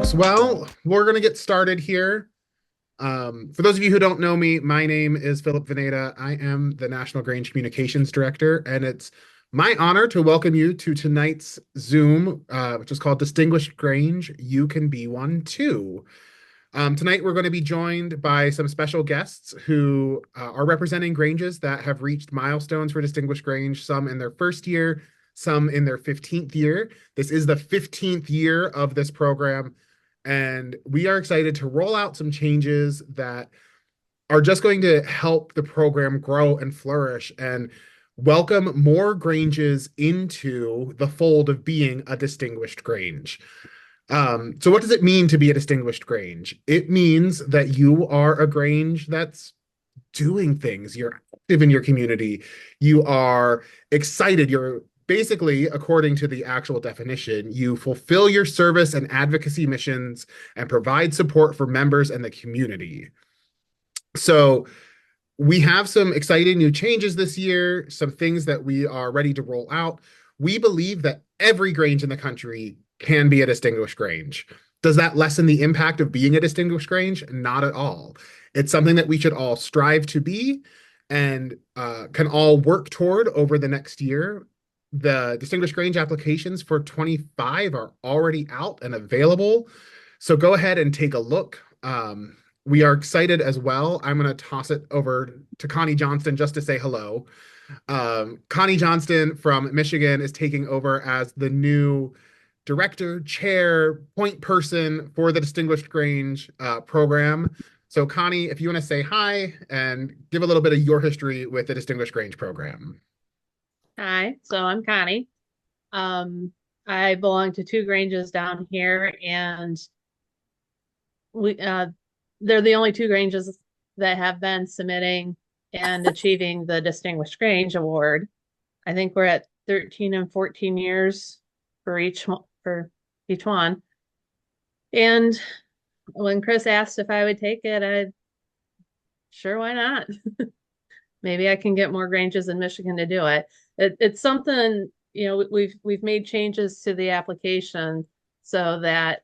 folks. Well, we're going to get started here. For those of you who don't know me, my name is Philip Vonada. I am the National Grange Communications Director, and it's my honor to welcome you to tonight's Zoom, which is called Distinguished Grange. You can be one too. Tonight, we're going to be joined by some special guests who are representing Granges that have reached milestones for Distinguished Grange, some in their first year, some in their 15th year. This is the 15th year of this program, and we are excited to roll out some changes that are just going to help the program grow and flourish and welcome more Granges into the fold of being a distinguished Grange. So what does it mean to be a distinguished Grange? It means that you are a Grange that's doing things. You're active in your community. You are excited. You're basically, according to the actual definition, you fulfill your service and advocacy missions and provide support for members and the community. So we have some exciting new changes this year, some things that we are ready to roll out. We believe that every Grange in the country can be a distinguished Grange. Does that lessen the impact of being a distinguished Grange? Not at all. It's something that we should all strive to be and can all work toward over the next year. The Distinguished Grange applications for 25 are already out and available. So go ahead and take a look. We are excited as well. I'm going to toss it over to Connie Johnston just to say hello. Connie Johnston from Michigan is taking over as the new director, chair, point person for the Distinguished Grange program. So Connie, if you want to say hi and give a little bit of your history with the Distinguished Grange program. Hi, so I'm Connie. I belong to two Granges down here, and we they're the only two Granges that have been submitting and achieving the Distinguished Grange Award. I think we're at 13 and 14 years for each one. And when Chris asked if I would take it, I sure, why not? Maybe I can get more Granges in Michigan to do it. It's something, we've made changes to the application so that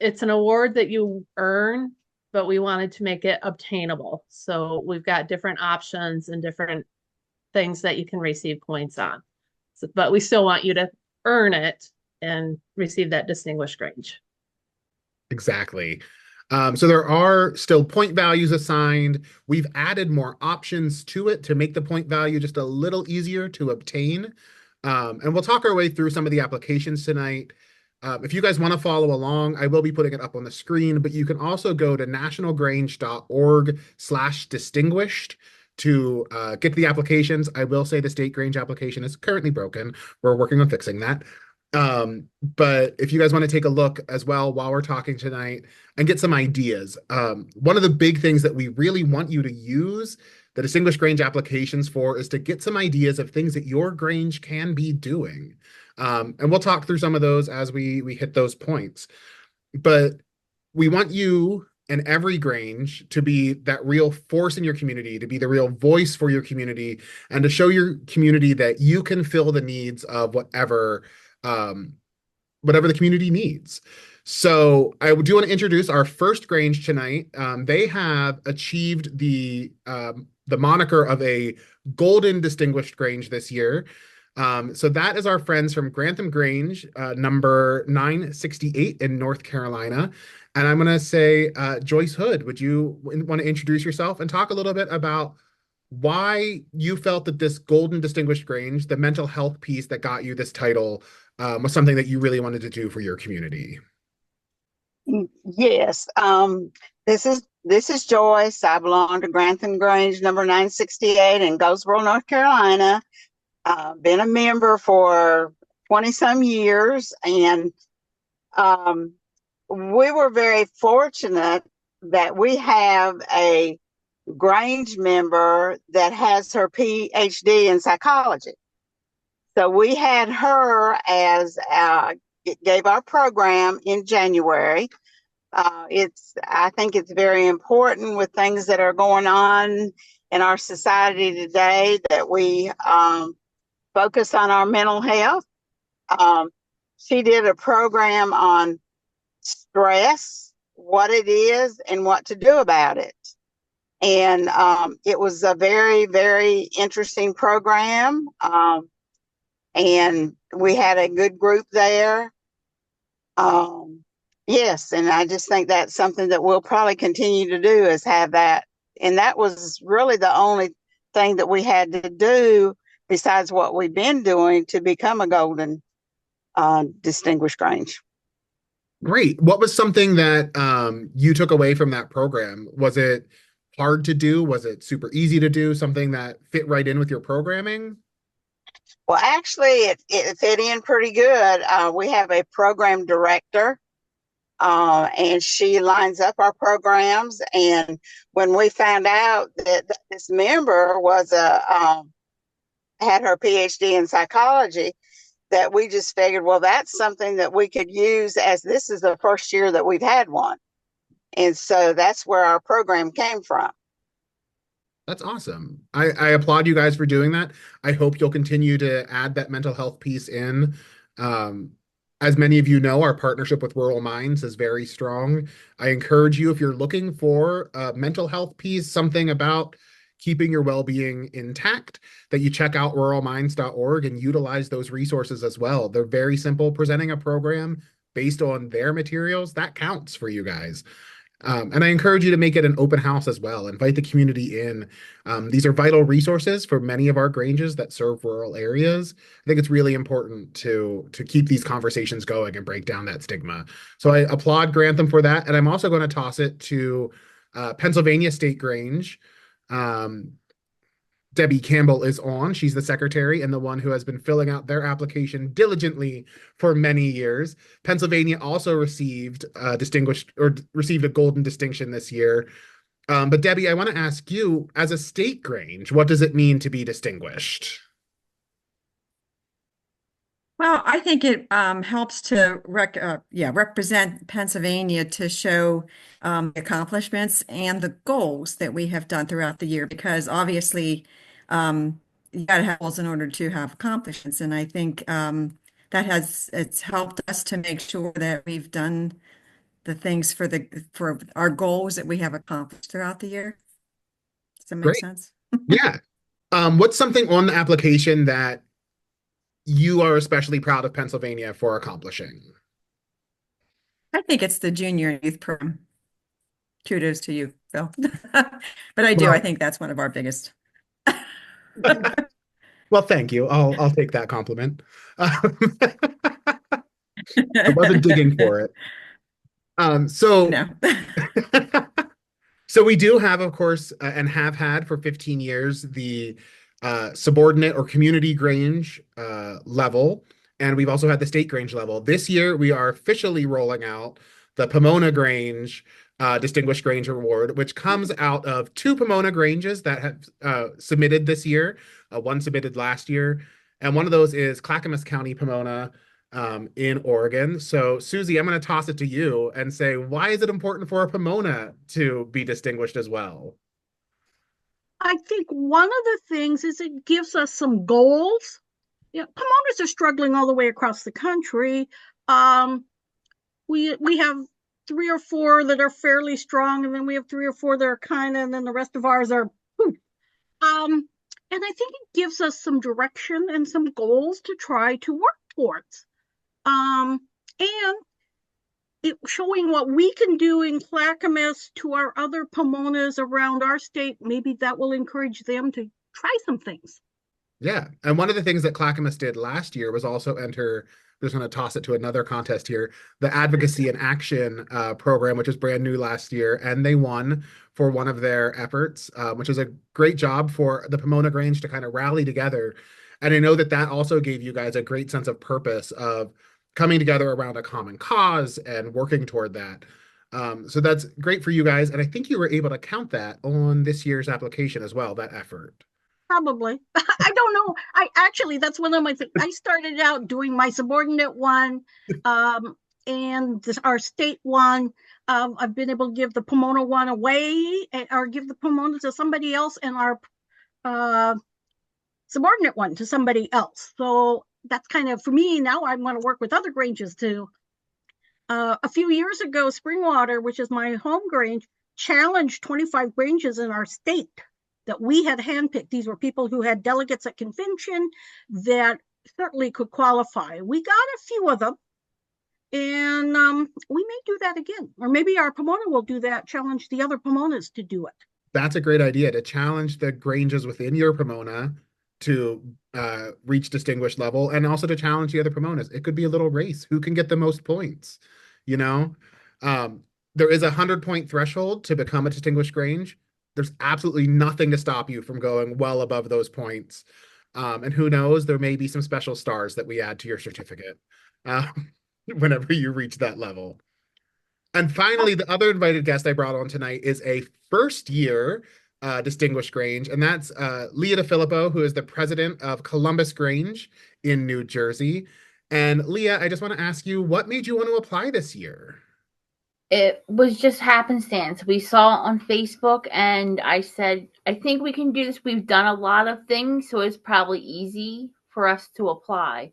it's an award that you earn, but we wanted to make it obtainable. So we've got different options and different things that you can receive points on. So, but we still want you to earn it and receive that Distinguished Grange. Exactly. So there are still point values assigned. We've added more options to it to make the point value just a little easier to obtain. And we'll talk our way through some of the applications tonight. If you guys want to follow along, I will be putting it up on the screen, but you can also go to nationalgrange.org/distinguished to get the applications. I will say the state Grange application is currently broken. We're working on fixing that. But if you guys want to take a look as well while we're talking tonight and get some ideas, one of the big things that we really want you to use the Distinguished Grange applications for is to get some ideas of things that your Grange can be doing. And we'll talk through some of those as we hit those points. But we want you and every Grange to be that real force in your community, to be the real voice for your community, and to show your community that you can fill the needs of whatever the community needs. So I do want to introduce our first Grange tonight. They have achieved the moniker of a Golden Distinguished Grange this year. So that is our friends from Grantham Grange, number 968 in North Carolina. And I'm going to say, Joyce Hood, would you want to introduce yourself and talk a little bit about why you felt that this Golden Distinguished Grange, the mental health piece that got you this title, was something that you really wanted to do for your community? Yes. This is Joyce. I belong to Grantham Grange number 968 in Goldsboro, North Carolina. Been a member for 20 some years, and we were very fortunate that we have a Grange member that has her PhD in psychology. So we had her as gave our program in January. I think it's very important with things that are going on in our society today that we focus on our mental health. She did a program on stress what it is and what to do about it. And it was a very, very interesting program. And we had a good group there. Yes, and I just think that's something that we'll probably continue to do is have that. And that was really the only thing that we had to do besides what we've been doing to become a golden distinguished Grange. Great. What was something that you took away from that program? Was it hard to do? Was it super easy to do? Something that fit right in with your programming? Well, actually, it fit in pretty good. We have a program director, and she lines up our programs. And when we found out that this member was had her PhD in psychology, that we just figured, well, that's something that we could use, as this is the first year that we've had one. And so that's where our program came from. That's awesome. I applaud you guys for doing that. I hope you'll continue to add that mental health piece in. Um, as many of you know, our partnership with Rural Minds is very strong. I encourage you, if you're looking for a mental health piece, something about keeping your well-being intact, that you check out ruralminds.org and utilize those resources as well. They're very simple. Presenting a program based on their materials, that counts for you guys. And I encourage you to make it an open house as well. Invite the community in. These are vital resources for many of our Granges that serve rural areas. I think it's really important to keep these conversations going and break down that stigma. So I applaud Grantham for that. And I'm also going to toss it to Pennsylvania State Grange. Debbie Campbell is on. She's the secretary and the one who has been filling out their application diligently for many years. Pennsylvania also received received a golden distinction this year. But Debbie, I want to ask you, as a state Grange, what does it mean to be distinguished? Well, I think it helps to represent Pennsylvania, to show accomplishments and the goals that we have done throughout the year, because obviously you got to have goals in order to have accomplishments. And I think it's helped us to make sure that we've done the things for our goals that we have accomplished throughout the year. Does that make Great. sense? Yeah. What's something on the application that you are especially proud of Pennsylvania for accomplishing? I think it's the junior youth program. Kudos to you, Phil. But I think that's one of our biggest. Well, thank you. I'll take that compliment. I wasn't digging for it. So No. So we do have, of course, and have had for 15 years, the subordinate or community Grange level, and we've also had the state Grange level. This year, we are officially rolling out the Pomona Grange Distinguished Grange Award, which comes out of 2 Pomona Granges that have submitted this year. One submitted last year, and one of those is Clackamas County, Pomona, in Oregon. So, Susie, I'm going to toss it to you and say, why is it important for a Pomona to be distinguished as well? I think one of the things is it gives us some goals. Pomonas are struggling all the way across the country. We have 3 or 4 that are fairly strong, and then we have 3 or 4 that are kind of, and then the rest of ours are poof. And I think it gives us some direction and some goals to try to work towards. And showing what we can do in Clackamas to our other Pomonas around our state, maybe that will encourage them to try some things. Yeah. And one of the things that Clackamas did last year was also enter, I'm just going to toss it to another contest here, the Advocacy and Action program, which is brand new last year. And they won for one of their efforts, which is a great job for the Pomona Grange to kind of rally together. And I know that that also gave you guys a great sense of purpose of coming together around a common cause and working toward that. So that's great for you guys. And I think you were able to count that on this year's application as well, that effort. Probably. I don't know. That's one of my things. I started out doing my subordinate one and our state one. I've been able to give the Pomona one away or give the Pomona to somebody else and our subordinate one to somebody else. So that's kind of, for me now, I want to work with other Granges to A few years ago, Springwater, which is my home Grange, challenged 25 Granges in our state that we had handpicked. These were people who had delegates at convention that certainly could qualify. We got a few of them, and we may do that again. Or maybe our Pomona will do that, challenge the other Pomonas to do it. That's a great idea, to challenge the Granges within your Pomona to reach distinguished level, and also to challenge the other Pomonas. It could be a little race. Who can get the most points? You know, there is a 100-point threshold to become a distinguished Grange. There's absolutely nothing to stop you from going well above those points. And who knows, there may be some special stars that we add to your certificate whenever you reach that level. And finally, the other invited guest I brought on tonight is a first-year distinguished Grange, and that's Leah DeFilippo, who is the president of Columbus Grange in New Jersey. And Leah, I just want to ask you, what made you want to apply this year? It was just happenstance. We saw it on Facebook, and I said, I think we can do this. We've done a lot of things, so it's probably easy for us to apply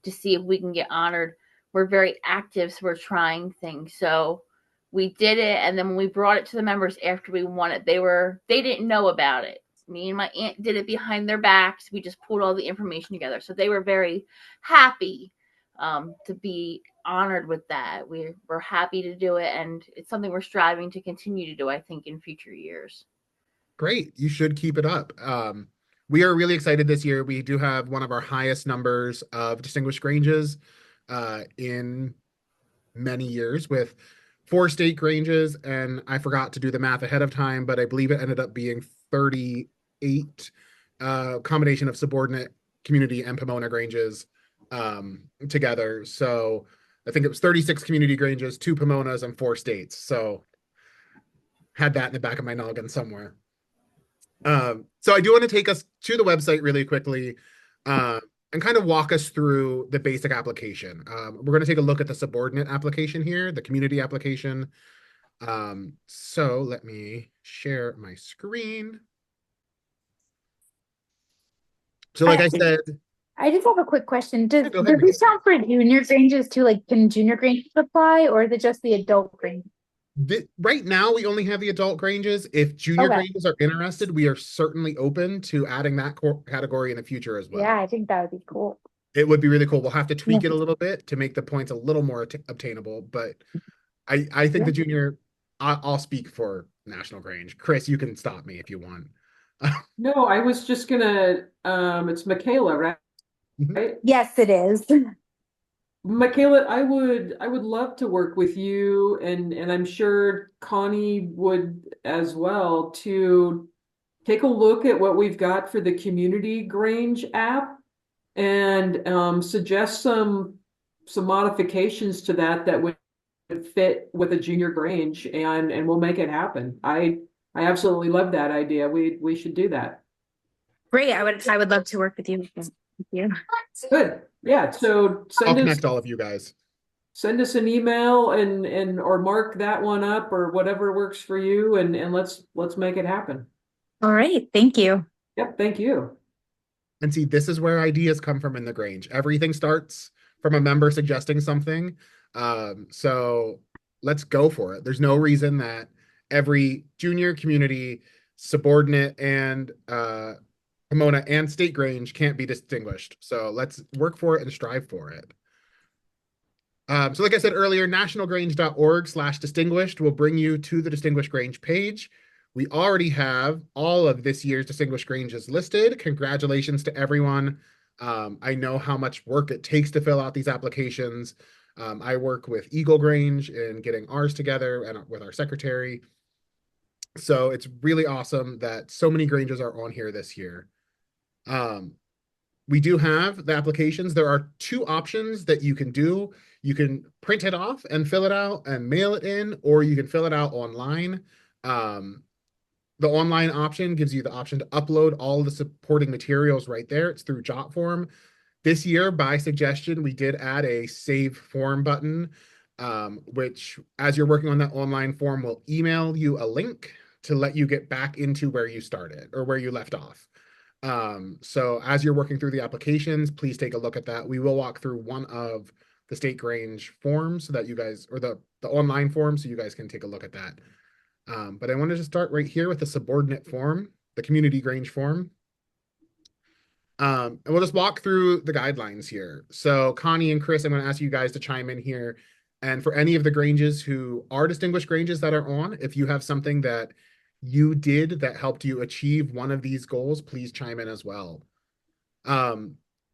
to see if we can get honored. We're very active, so we're trying things. So we did it, and then when we brought it to the members after we won it, they didn't know about it. Me and my aunt did it behind their backs. We just pulled all the information together. So they were very happy to be honored with that. We're happy to do it, and it's something we're striving to continue to do, I think, in future years. Great. You should keep it up. We are really excited this year. We do have one of our highest numbers of distinguished Granges in many years, with 4 state Granges, and I forgot to do the math ahead of time, but I believe it ended up being 38 combination of subordinate, community, and Pomona Granges together. So I think it was 36 community Granges, 2 Pomonas, and 4 states. So had that in the back of my noggin somewhere. So I do want to take us to the website really quickly and kind of walk us through the basic application. We're going to take a look at the subordinate application here, the community application. So let me share my screen. So like I said, I just have a quick question. Does go ahead, this count for junior Granges too? Like, can junior Granges apply, or is it just the adult Grange? Right now, we only have the adult Granges. If junior Granges are interested, we are certainly open to adding that category in the future as well. Yeah, I think that would be cool. It would be really cool. We'll have to tweak it a little bit to make the points a little more obtainable, but I think the junior, I'll speak for National Grange. Chris, you can stop me if you want. No, I was just gonna, it's Michaela, right? Mhm. Yes, it is. Michaela, I would love to work with you, and I'm sure Connie would as well, to take a look at what we've got for the Community Grange app and suggest some modifications to that would fit with a junior Grange, and we'll make it happen. I absolutely love that idea. We should do that. Great. I would love to work with you. Thank you. Good. Yeah. So I'll connect all of you guys. Send us an email and or mark that one up or whatever works for you, and let's make it happen. All right. Thank you. Yep. Thank you. And see, this is where ideas come from in the Grange. Everything starts from a member suggesting something. So let's go for it. There's no reason that every junior, community, subordinate, and Pomona and state Grange can't be distinguished. So let's work for it and strive for it. So like I said earlier, nationalgrange.org/distinguished will bring you to the Distinguished Grange page. We already have all of this year's Distinguished Granges listed. Congratulations to everyone. I know how much work it takes to fill out these applications. I work with Eagle Grange in getting ours together and with our secretary. So it's really awesome that so many Granges are on here this year. We do have the applications. There are 2 options that you can do. You can print it off and fill it out and mail it in, or you can fill it out online. The online option gives you the option to upload all of the supporting materials right there. It's through JotForm. This year, by suggestion, we did add a save form button, which, as you're working on that online form, will email you a link to let you get back into where you started or where you left off. So as you're working through the applications, please take a look at that. We will walk through one of the State Grange form so that you guys, or the online form, so you guys can take a look at that. But I wanted to start right here with the subordinate form, the Community Grange form. And we'll just walk through the guidelines here. So Connie and Chris, I'm going to ask you guys to chime in here. And for any of the Granges who are distinguished Granges that are on, if you have something that you did that helped you achieve one of these goals, please chime in as well.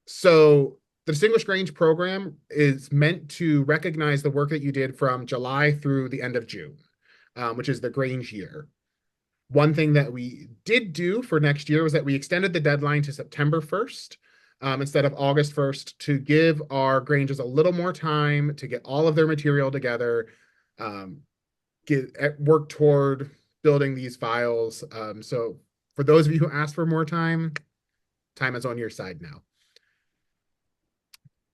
So the Distinguished Grange program is meant to recognize the work that you did from July through the end of June, which is the Grange year. One thing that we did do for next year was that we extended the deadline to September 1st instead of August 1st to give our Granges a little more time to get all of their material together, work toward building these files. So for those of you who asked for more time is on your side now.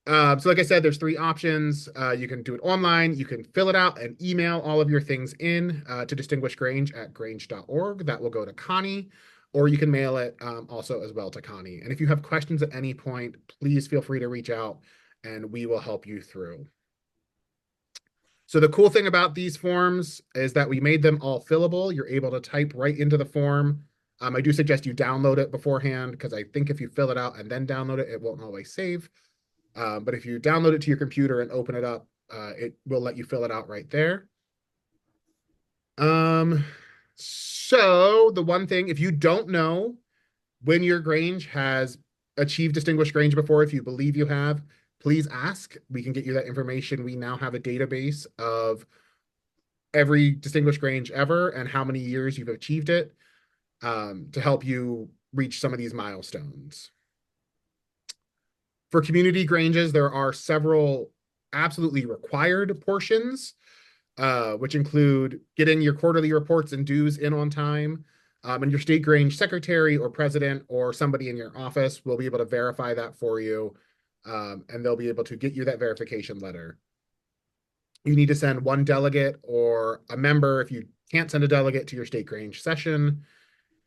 So like I said, there's 3 options. You can do it online. You can fill it out and email all of your things in to distinguishedgrange@grange.org. That will go to Connie, or you can mail it also as well to Connie. And if you have questions at any point, please feel free to reach out and we will help you through. So the cool thing about these forms is that we made them all fillable. You're able to type right into the form. I do suggest you download it beforehand, because I think if you fill it out and then download it, it won't always save. But if you download it to your computer and open it up, it will let you fill it out right there. So the one thing, if you don't know when your Grange has achieved Distinguished Grange before, if you believe you have, please ask. We can get you that information. We now have a database of every Distinguished Grange ever and how many years you've achieved it, to help you reach some of these milestones. For community Granges, there are several absolutely required portions, which include getting your quarterly reports and dues in on time. And your State Grange secretary or president or somebody in your office will be able to verify that for you, and they'll be able to get you that verification letter. You need to send 1 delegate or a member, if you can't send a delegate, to your State Grange session,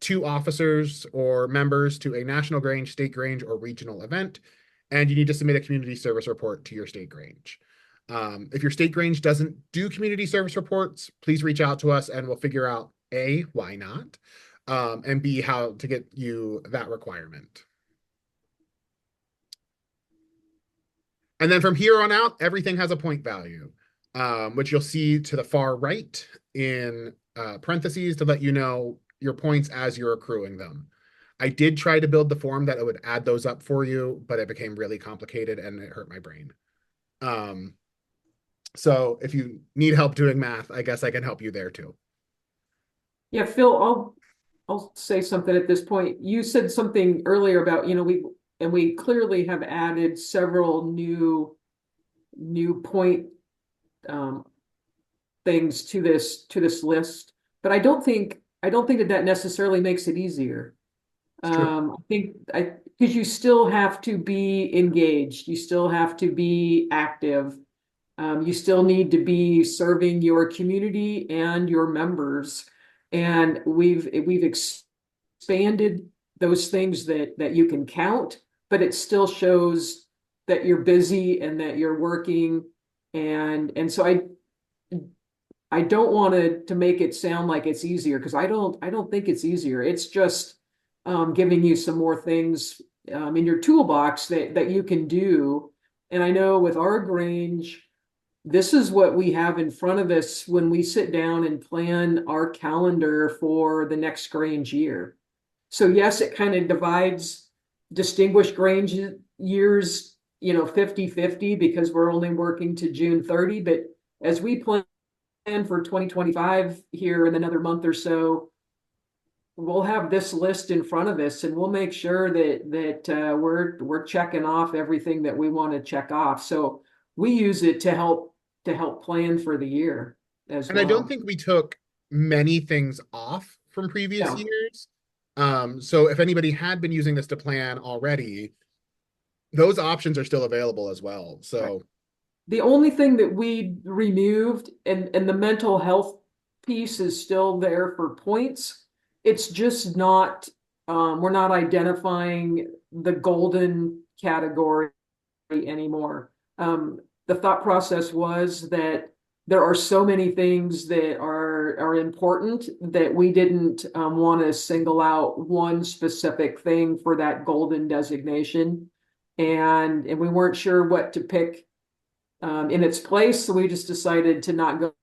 2 officers or members to a National Grange, State Grange, or regional event, and you need to submit a community service report to your State Grange. If your State Grange doesn't do community service reports, please reach out to us and we'll figure out A, why not, and B, how to get you that requirement. And then from here on out, everything has a point value, which you'll see to the far right in parentheses to let you know your points as you're accruing them. I did try to build the form that it would add those up for you, but it became really complicated and it hurt my brain. So if you need help doing math, I guess I can help you there too. Yeah, Phil, I'll say something at this point. You said something earlier about, we clearly have added several new point things to this list, but I don't think that necessarily makes it easier. I think because you still have to be engaged, you still have to be active, you still need to be serving your community and your members, and we've expanded those things that you can count, but it still shows that you're busy and that you're working, and so I don't want to make it sound like it's easier, because I don't think it's easier. It's just giving you some more things in your toolbox that you can do. And I know with our Grange, this is what we have in front of us when we sit down and plan our calendar for the next Grange year. So yes, it kind of divides Distinguished Grange years, 50-50, because we're only working to June 30. But as we plan for 2025 here in another month or so, we'll have this list in front of us, and we'll make sure that we're checking off everything that we want to check off. So we use it to help plan for the year as well. And I don't think we took many things off from previous No. years. So if anybody had been using this to plan already, those options are still available as well. So right. The only thing that we removed, and the mental health piece is still there for points. It's just not, we're not identifying the golden category anymore. the thought process was that there are so many things that are important that we didn't want to single out one specific thing for that golden designation. And we weren't sure what to pick in its place. So we just decided to not go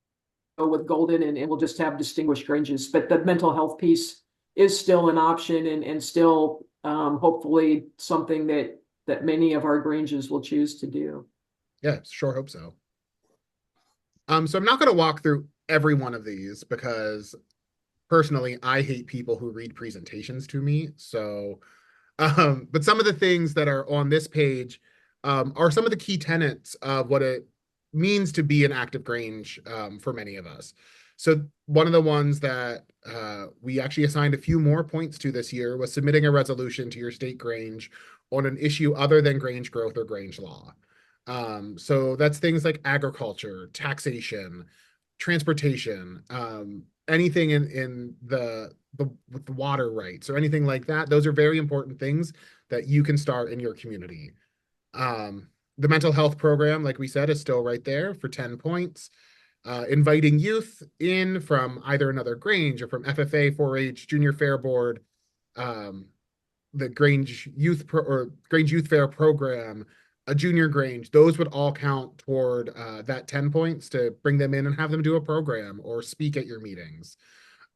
with golden, and we'll just have distinguished Granges. But the mental health piece is still an option, and still hopefully something that many of our Granges will choose to do. Yeah, sure hope so. So I'm not going to walk through every one of these because personally, I hate people who read presentations to me. So, but some of the things that are on this page are some of the key tenets of what it means to be an active Grange for many of us. So one of the ones that we actually assigned a few more points to this year was submitting a resolution to your state Grange on an issue other than Grange growth or Grange law. So that's things like agriculture, taxation, transportation, anything in with the water rights or anything like that. Those are very important things that you can start in your community. The mental health program, like we said, is still right there for 10 points. Inviting youth in from either another Grange or from FFA, 4-H, Junior Fair Board, the Grange Youth Grange Youth Fair program, a junior Grange, those would all count toward that 10 points to bring them in and have them do a program or speak at your meetings.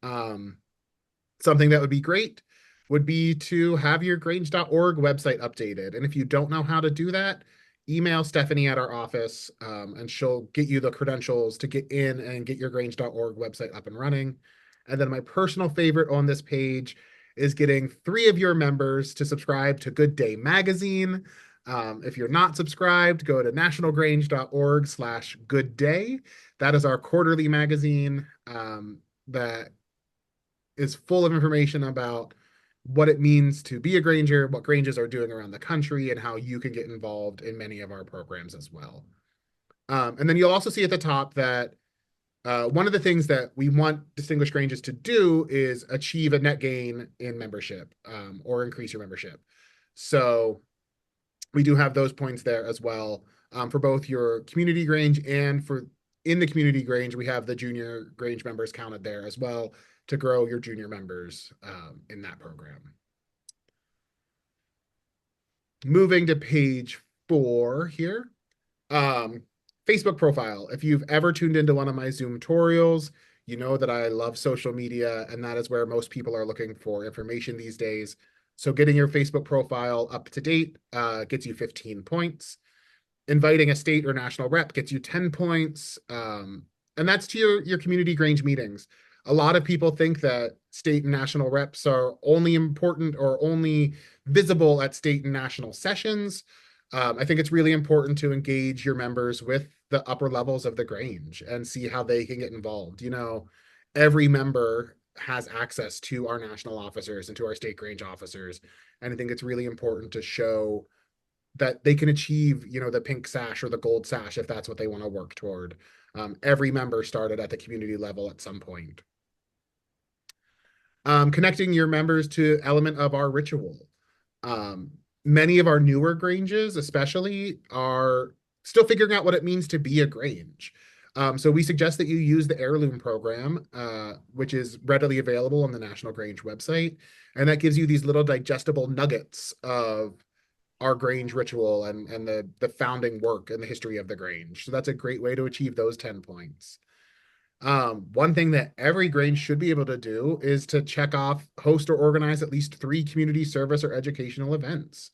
Something that would be great would be to have your grange.org website updated. And if you don't know how to do that, email Stephanie at our office and she'll get you the credentials to get in and get your grange.org website up and running. And then my personal favorite on this page is getting 3 of your members to subscribe to Good Day Magazine. If you're not subscribed, go to nationalgrange.org/goodday. That is our quarterly magazine that is full of information about what it means to be a Granger, what Granges are doing around the country, and how you can get involved in many of our programs as well. And then you'll also see at the top that one of the things that we want Distinguished Granges to do is achieve a net gain in membership or increase your membership. So we do have those points there as well for both your community Grange and for in the community Grange, we have the junior Grange members counted there as well to grow your junior members in that program. Moving to page 4 here. Facebook profile. If you've ever tuned into one of my Zoom tutorials, you know that I love social media, and that is where most people are looking for information these days. So getting your Facebook profile up to date gets you 15 points. Inviting a state or national rep gets you 10 points. And that's to your community Grange meetings. A lot of people think that state and national reps are only important or only visible at state and national sessions. I think it's really important to engage your members with the upper levels of the Grange and see how they can get involved. You know, every member has access to our national officers and to our state Grange officers. And I think it's really important to show that they can achieve, you know, the pink sash or the gold sash if that's what they want to work toward. Every member started at the community level at some point. Connecting your members to element of our ritual. Many of our newer Granges especially are still figuring out what it means to be a Grange. So we suggest that you use the heirloom program, which is readily available on the National Grange website. And that gives you these little digestible nuggets of our Grange ritual and the founding work and the history of the Grange. So that's a great way to achieve those 10 points. One thing that every Grange should be able to do is to check off, host, or organize at least 3 community service or educational events.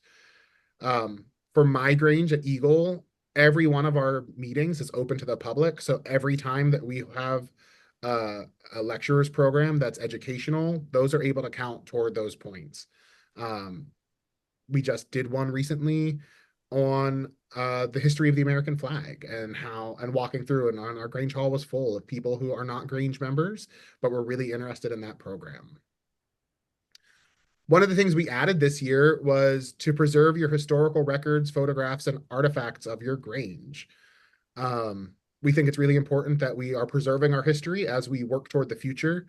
For my Grange at Eagle, every one of our meetings is open to the public. So every time that we have a lecturer's program that's educational, those are able to count toward those points. We just did one recently on the history of the American flag and walking through, and our Grange Hall was full of people who are not Grange members, but were really interested in that program. One of the things we added this year was to preserve your historical records, photographs, and artifacts of your Grange. We think it's really important that we are preserving our history as we work toward the future.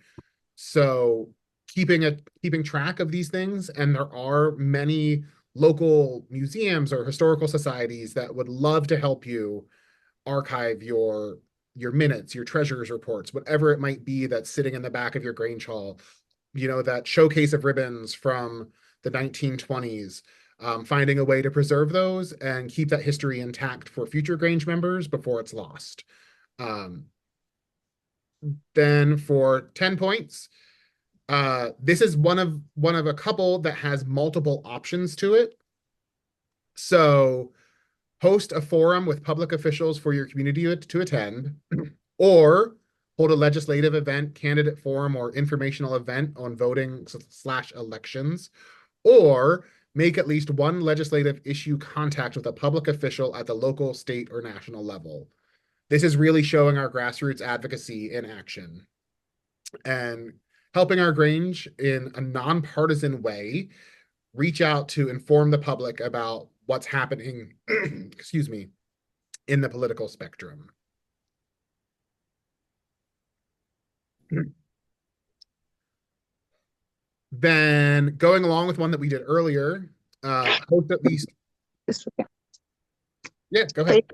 So keeping track of these things, and there are many local museums or historical societies that would love to help you archive your minutes, your treasurer's reports, whatever it might be that's sitting in the back of your Grange Hall, that showcase of ribbons from the 1920s, finding a way to preserve those and keep that history intact for future Grange members before it's lost. Then for 10 points, this is one of a couple that has multiple options to it. So host a forum with public officials for your community to attend, or hold a legislative event, candidate forum, or informational event on voting/elections, or make at least one legislative issue contact with a public official at the local, state, or national level. This is really showing our grassroots advocacy in action and helping our Grange in a nonpartisan way reach out to inform the public about what's happening, excuse me, in the political spectrum. Then going along with one that we did earlier, host at least. Yeah, go ahead.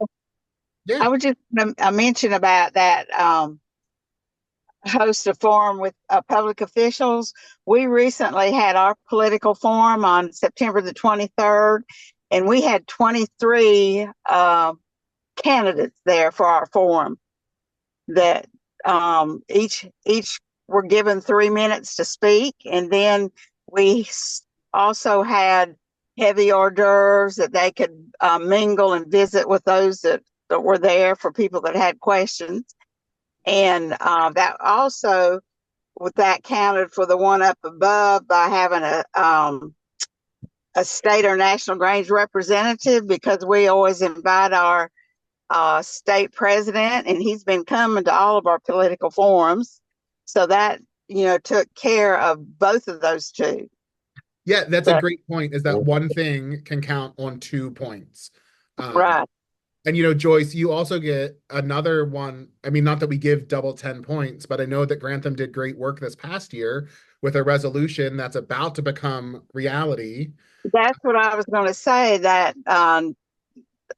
Yeah. I would just mention about that host a forum with public officials. We recently had our political forum on September the 23rd, and we had 23 candidates there for our forum that each were given 3 minutes to speak. And then we also had heavy hors d'oeuvres that they could mingle and visit with those that were there for people that had questions. And that also, with that counted for the one up above by having a state or national Grange representative, because we always invite our state president, and he's been coming to all of our political forums. So that, took care of both of those two. Yeah, that's a great point, is that one thing can count on 2 points. Right. And Joyce, you also get another one. I mean, not that we give double 10 points, but I know that Grantham did great work this past year with a resolution that's about to become reality. That's what I was going to say, that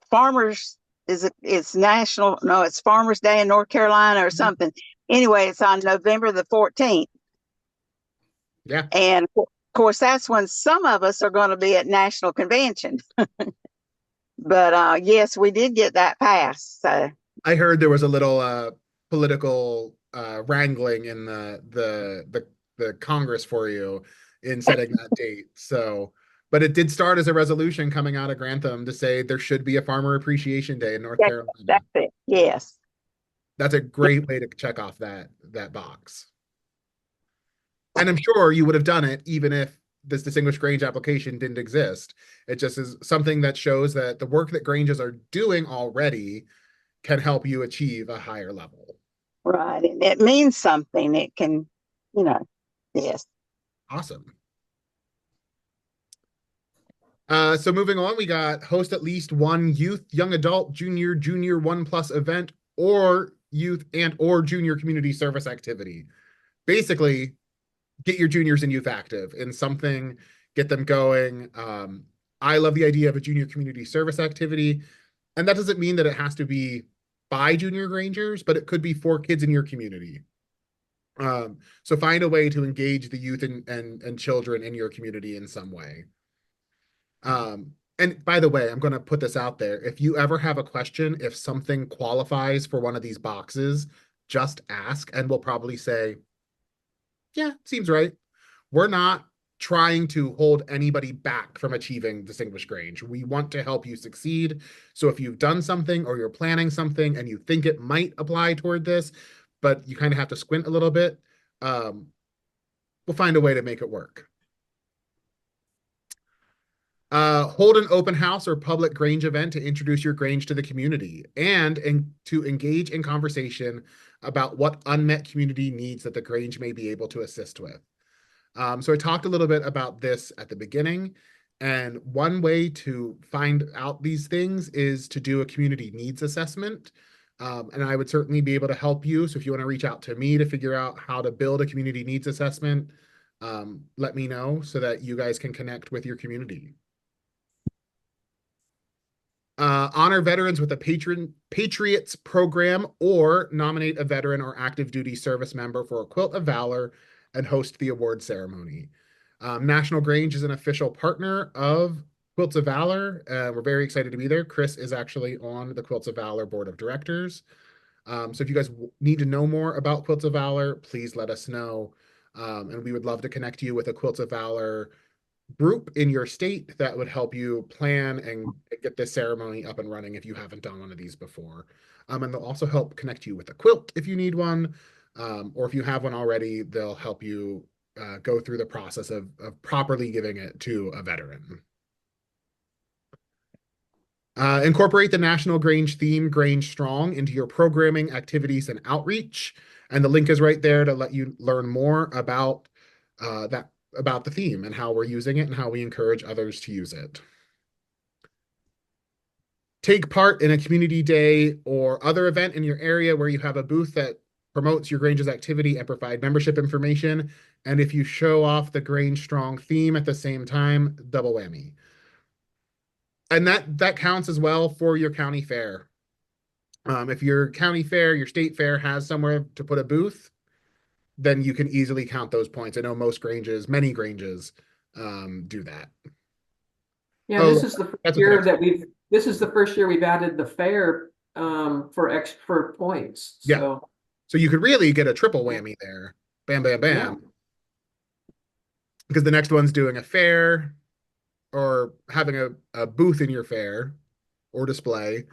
farmers it's national. No, it's Farmers Day in North Carolina or something. Anyway, it's on November the 14th. Yeah. And of course, that's when some of us are going to be at National Convention. But yes, we did get that passed. So I heard there was a little political wrangling in the Congress for you in setting that date. So, but it did start as a resolution coming out of Grantham to say there should be a Farmer Appreciation Day in North Carolina. That's it. Yes. That's a great way to check off that box. And I'm sure you would have done it even if this Distinguished Grange application didn't exist. It just is something that shows that the work that Granges are doing already can help you achieve a higher level. Right. It means something. It can, yes. Awesome. So moving on, we got host at least one youth, young adult, junior 1+ event, or youth and or junior community service activity. Basically, get your juniors and youth active in something, get them going. I love the idea of a junior community service activity. And that doesn't mean that it has to be by junior Grangers, but it could be for kids in your community. So find a way to engage the youth and children in your community in some way. And by the way, I'm going to put this out there. If you ever have a question, if something qualifies for one of these boxes, just ask, and we'll probably say, yeah, seems right. We're not trying to hold anybody back from achieving Distinguished Grange. We want to help you succeed. So if you've done something or you're planning something and you think it might apply toward this, but you kind of have to squint a little bit, we'll find a way to make it work. Hold an open house or public Grange event to introduce your Grange to the community and to engage in conversation about what unmet community needs that the Grange may be able to assist with. So I talked a little bit about this at the beginning, and one way to find out these things is to do a community needs assessment. And I would certainly be able to help you. So if you want to reach out to me to figure out how to build a community needs assessment, let me know so that you guys can connect with your community. Honor veterans with a Patriots program or nominate a veteran or active duty service member for a Quilt of Valor and host the award ceremony. National Grange is an official partner of Quilts of Valor. We're very excited to be there. Chris is actually on the Quilts of Valor board of directors. So if you guys need to know more about Quilts of Valor, please let us know. And we would love to connect you with a Quilts of Valor group in your state that would help you plan and get this ceremony up and running if you haven't done one of these before. And they'll also help connect you with a quilt if you need one, or if you have one already, they'll help you go through the process of properly giving it to a veteran. Incorporate the National Grange theme, Grange Strong, into your programming, activities, and outreach. And the link is right there to let you learn more about about the theme and how we're using it and how we encourage others to use it. Take part in a community day or other event in your area where you have a booth that promotes your Grange's activity and provide membership information. And if you show off the Grange Strong theme at the same time, double whammy. And that counts as well for your county fair. If your county fair, your state fair has somewhere to put a booth, then you can easily count those points. I know most Granges, many Granges, do that. Yeah, Oh, this is the first that's what year the that this is the first year we've added the fair for points. Yeah. So So you could really get a triple whammy there. Bam, bam, bam. Yeah. Because the next one's doing a fair or having a booth in your fair or display.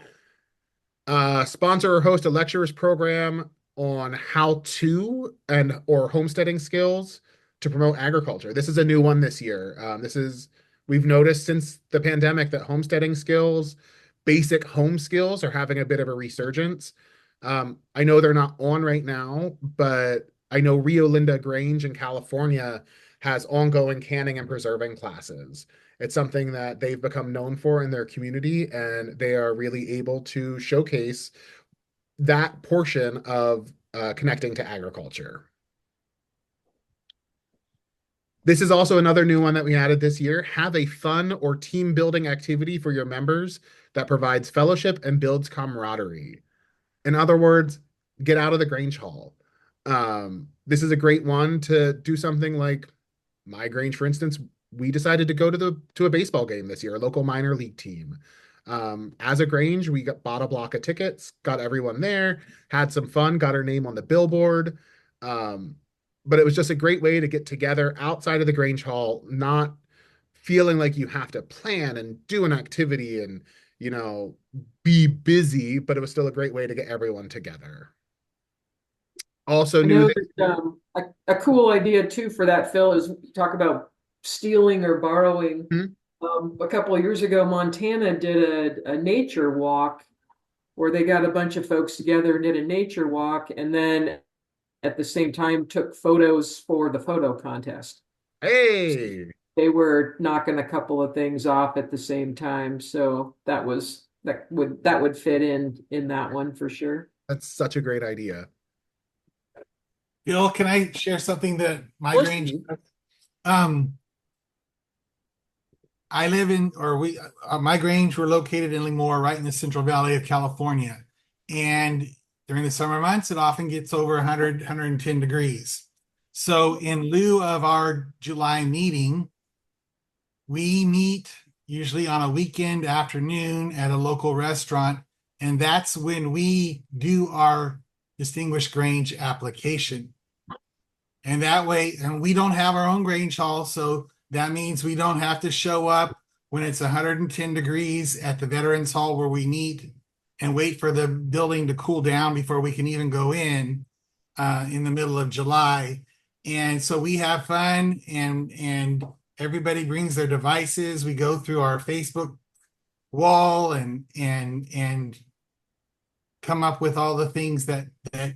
Sponsor or host a lecturers program on how to and or homesteading skills to promote agriculture. This is a new one this year. We've noticed since the pandemic that homesteading skills, basic home skills are having a bit of a resurgence. I know they're not on right now, but I know Rio Linda Grange in California has ongoing canning and preserving classes. It's something that they've become known for in their community, and they are really able to showcase that portion of connecting to agriculture. This is also another new one that we added this year. Have a fun or team building activity for your members that provides fellowship and builds camaraderie. In other words, get out of the Grange Hall. This is a great one to do something like my Grange, for instance. We decided to go to a baseball game this year, a local minor league team. As a Grange, we bought a block of tickets, got everyone there, had some fun, got our name on the billboard. But it was just a great way to get together outside of the Grange Hall, not feeling like you have to plan and do an activity and, be busy, but it was still a great way to get everyone together. Also, I know that, a cool idea too for that, Phil, is talk about stealing or borrowing. A couple of years ago, Montana did a nature walk where they got a bunch of folks together and did a nature walk, and then at the same time took photos for the photo contest. Hey, they were knocking a couple of things off at the same time, so that would fit in that one for sure. That's such a great idea. Bill, can I share something that my Grange? I live in, my Grange, we're located in Lemoore, right in the Central Valley of California. And during the summer months, it often gets over 100, 110 degrees. So in lieu of our July meeting, we meet usually on a weekend afternoon at a local restaurant. And that's when we do our Distinguished Grange application. And that way, and we don't have our own Grange Hall, so that means we don't have to show up when it's 110 degrees at the Veterans Hall where we meet and wait for the building to cool down before we can even go in the middle of July. And so we have fun, and everybody brings their devices. We go through our Facebook wall and come up with all the things that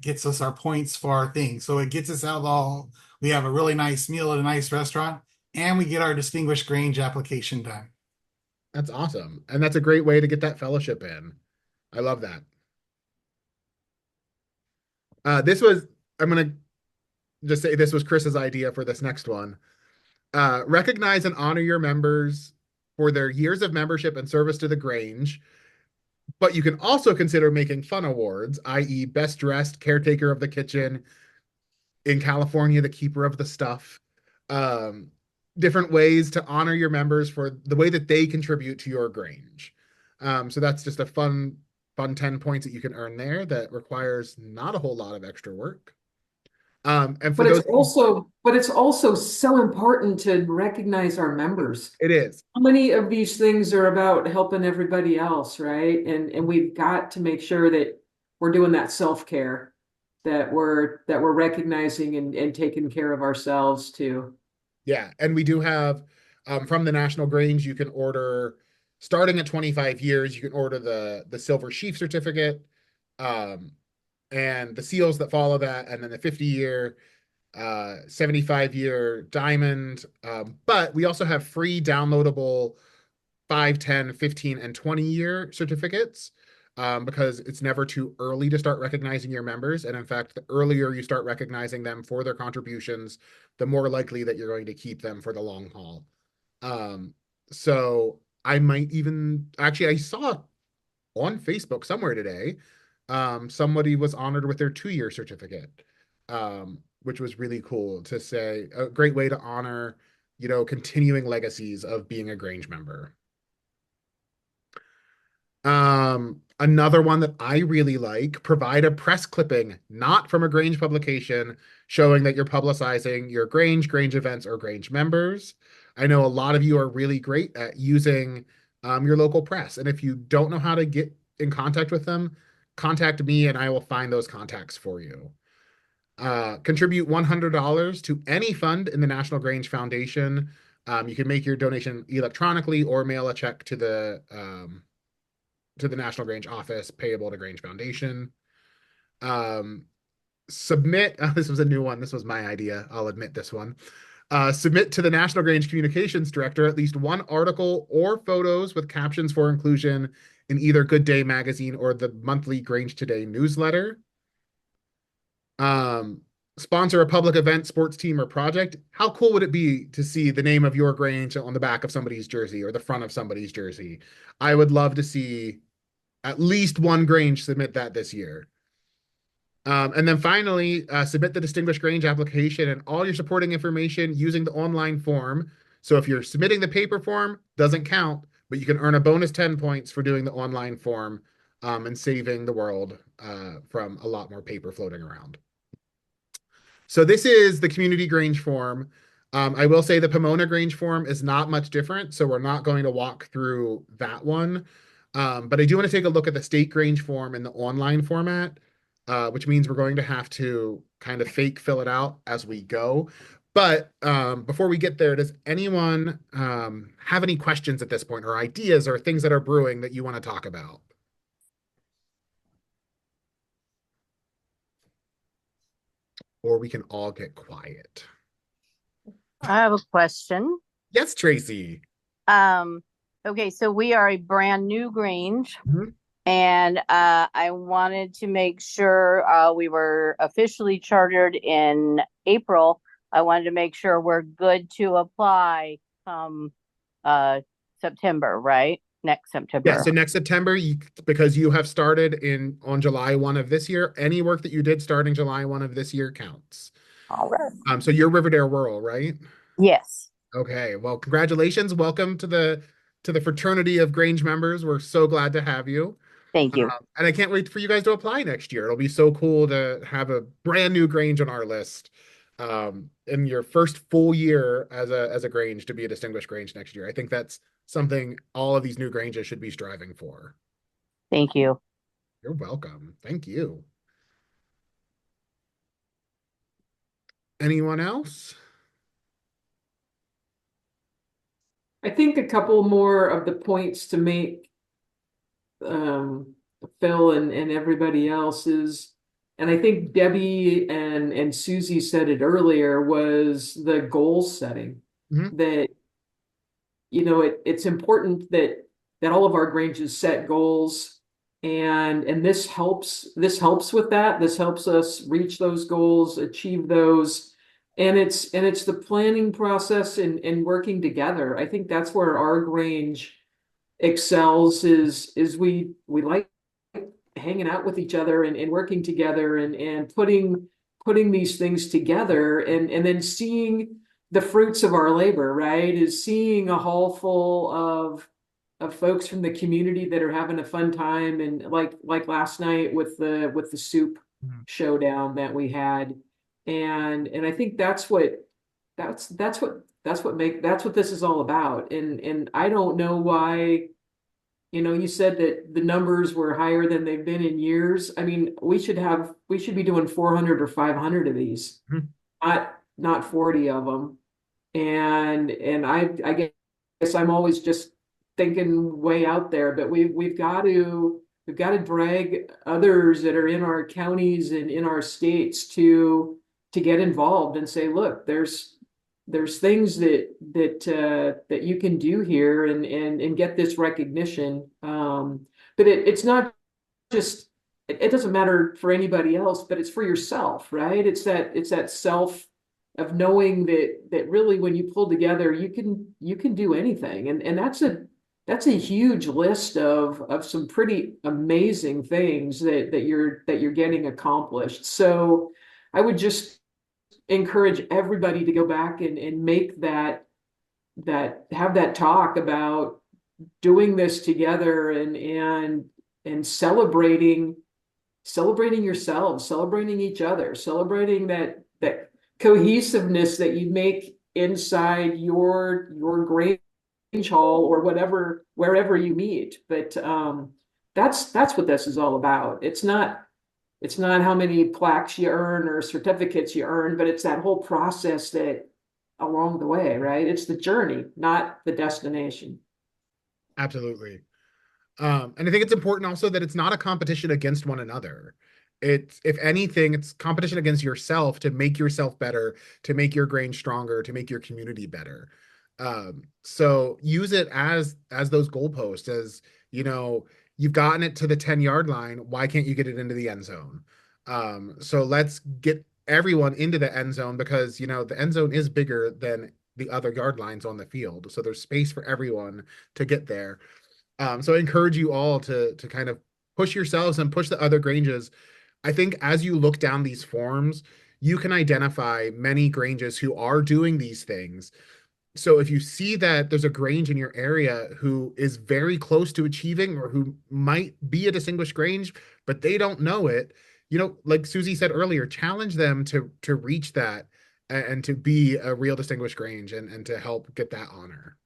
gets us our points for our thing. So it gets us out of the hall. We have a really nice meal at a nice restaurant, and we get our Distinguished Grange application done. That's awesome. And that's a great way to get that fellowship in. I love that. I'm going to just say this was Chris's idea for this next one. Recognize and honor your members for their years of membership and service to the Grange. But you can also consider making fun awards, i.e., best dressed, caretaker of the kitchen, in California, the keeper of the stuff. Um, Different ways to honor your members for the way that they contribute to your Grange. So that's just a fun 10 points that you can earn there that requires not a whole lot of extra work. And for But those, it's also so important to recognize our members. it is. How many of these things are about helping everybody else, right? And we've got to make sure that we're doing that self-care, that we're recognizing and taking care of ourselves too. Yeah, and we do have from the National Grange, you can order starting at 25 years, you can order the silver sheaf certificate, um, and the seals that follow that, and then the 50-year, 75-year diamond. But we also have free downloadable 5, 10, 15, and 20-year certificates. Because it's never too early to start recognizing your members. And in fact, the earlier you start recognizing them for their contributions, the more likely that you're going to keep them for the long haul. So I might even actually, I saw on Facebook somewhere today, somebody was honored with their 2-year certificate, which was really cool to say, a great way to honor, continuing legacies of being a Grange member. Another one that I really like, provide a press clipping, not from a Grange publication, showing that you're publicizing your Grange events, or Grange members. I know a lot of you are really great at using your local press. And if you don't know how to get in contact with them, contact me and I will find those contacts for you. Contribute $100 to any fund in the National Grange Foundation. You can make your donation electronically or mail a check to the National Grange office, payable to Grange Foundation. Submit, this was a new one. This was my idea. I'll admit this one. Submit to the National Grange Communications Director at least one article or photos with captions for inclusion in either Good Day magazine or the monthly Grange Today newsletter. Sponsor a public event, sports team, or project. How cool would it be to see the name of your Grange on the back of somebody's jersey or the front of somebody's jersey? I would love to see at least one Grange submit that this year. And then finally, submit the Distinguished Grange application and all your supporting information using the online form. So if you're submitting the paper form, doesn't count, but you can earn a bonus 10 points for doing the online form, and saving the world from a lot more paper floating around. So this is the Community Grange form. I will say the Pomona Grange form is not much different, so we're not going to walk through that one. But I do want to take a look at the State Grange form in the online format, which means we're going to have to kind of fake fill it out as we go. But before we get there, does anyone have any questions at this point, or ideas, or things that are brewing that you want to talk about? Or we can all get quiet. I have a question. Yes, Tracy. Okay, so we are a brand new Grange, Mhm. and I wanted to make sure we were officially chartered in April. I wanted to make sure we're good to apply September, right? Next September. Yeah, so next September, because you have started on July 1 of this year, any work that you did starting July 1 of this year counts. All right. So you're Riverdale Rural, right? Yes. Okay, well, congratulations. Welcome to the fraternity of Grange members. We're so glad to have you. Thank you. And I can't wait for you guys to apply next year. It'll be so cool to have a brand new Grange on our list. In your first full year as a Grange, to be a distinguished Grange next year. I think that's something all of these new Granges should be striving for. Thank you. You're welcome. Thank you. Anyone else? I think a couple more of the points to make, Phil and everybody else is, and I think Debbie and Susie said it earlier, was the goal setting. Mhm. That, it's important that all of our Granges set goals, and this helps with that. This helps us reach those goals, achieve those. And it's the planning process and working together. I think that's where our Grange excels is we like hanging out with each other and working together and putting these things together and then seeing the fruits of our labor, right? Is seeing a hall full of folks from the community that are having a fun time, and like last night with the soup showdown that we had. And I think that's what this is all about. And I don't know why, you said that the numbers were higher than they've been in years. I mean, we should be doing 400 or 500 of these, not 40 of them. And I guess I'm always just thinking way out there, but we've got to drag others that are in our counties and in our states to get involved and say, look, there's things that you can do here and get this recognition. But it's not just, it doesn't matter for anybody else, but it's for yourself, right? It's that self of knowing that really when you pull together, you can do anything. And that's a huge list of some pretty amazing things that you're getting accomplished. So I would just encourage everybody to go back and make that have that talk about doing this together and celebrating yourselves, celebrating each other, celebrating that cohesiveness that you make inside your Grange hall or wherever you meet. But that's what this is all about. It's not how many plaques you earn or certificates you earn, but it's that whole process that along the way, right? It's the journey, not the destination. Absolutely. And I think it's important also that it's not a competition against one another. It's, if anything, it's competition against yourself to make yourself better, to make your Grange stronger, to make your community better. So use it as those goalposts, as you've gotten it to the 10-yard line. Why can't you get it into the end zone? So let's get everyone into the end zone, because the end zone is bigger than the other yard lines on the field. So there's space for everyone to get there. So I encourage you all to kind of push yourselves and push the other Granges. I think as you look down these forms, you can identify many Granges who are doing these things. So if you see that there's a Grange in your area who is very close to achieving, or who might be a distinguished Grange, but they don't know it, like Susie said earlier, challenge them to reach that and to be a real distinguished Grange and to help get that honor.